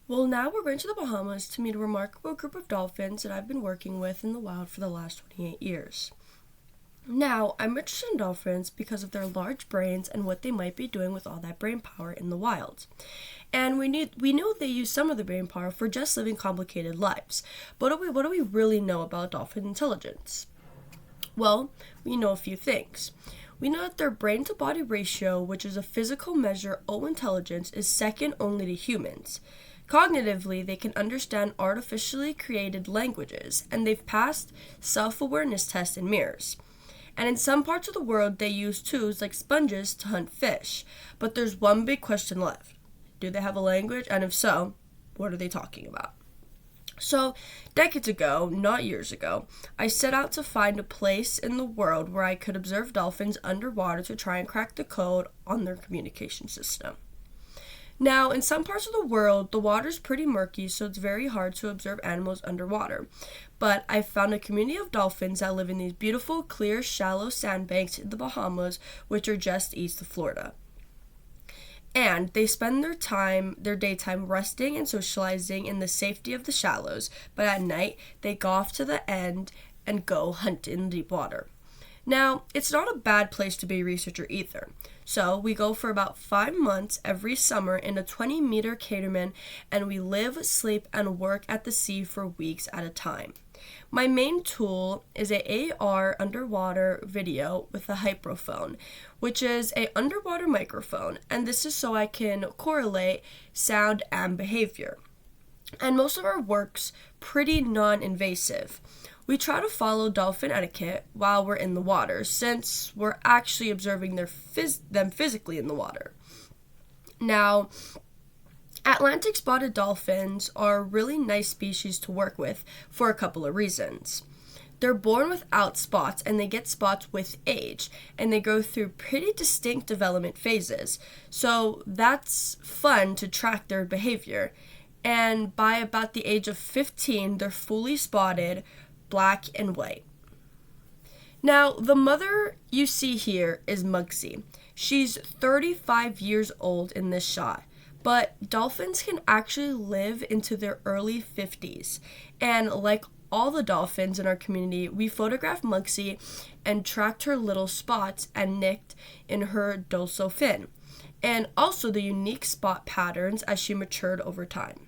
Well, now we're going to the Bahamas to meet a remarkable group of dolphins that I've been working with in the wild for the last 28 years. Now, I'm interested in dolphins because of their large brains and what they might be doing with all that brain power in the wild. And we know they use some of the brain power for just living complicated lives. But what do we really know about dolphin intelligence? Well, we know a few things. We know that their brain to body ratio, which is a physical measure of intelligence, is second only to humans. Cognitively, they can understand artificially created languages, and they've passed self-awareness tests in mirrors. And in some parts of the world, they use tools like sponges to hunt fish. But there's one big question left. Do they have a language? And if so, what are they talking about? So, decades ago, not years ago, I set out to find a place in the world where I could observe dolphins underwater to try and crack the code on their communication system. Now, in some parts of the world, the water's pretty murky, so it's very hard to observe animals underwater. But I found a community of dolphins that live in these beautiful, clear, shallow sandbanks in the Bahamas, which are just east of Florida. And they spend their daytime resting and socializing in the safety of the shallows, but at night, they go off to the end and go hunt in deep water. Now, it's not a bad place to be a researcher either. So we go for about 5 months every summer in a 20-meter catamaran, and we live, sleep, and work at the sea for weeks at a time. My main tool is a AR underwater video with a hyperphone, which is a underwater microphone, and this is so I can correlate sound and behavior. And most of our work's pretty non-invasive. We try to follow dolphin etiquette while we're in the water, since we're actually observing them physically in the water. Now, Atlantic spotted dolphins are a really nice species to work with for a couple of reasons. They're born without spots, and they get spots with age, and they go through pretty distinct development phases. So that's fun to track their behavior. And by about the age of 15, they're fully spotted, black and white. Now, the mother you see here is Mugsy. She's 35 years old in this shot, but dolphins can actually live into their early 50s. And like all the dolphins in our community, we photographed Mugsy and tracked her little spots and nicked in her dorsal fin, and also the unique spot patterns as she matured over time.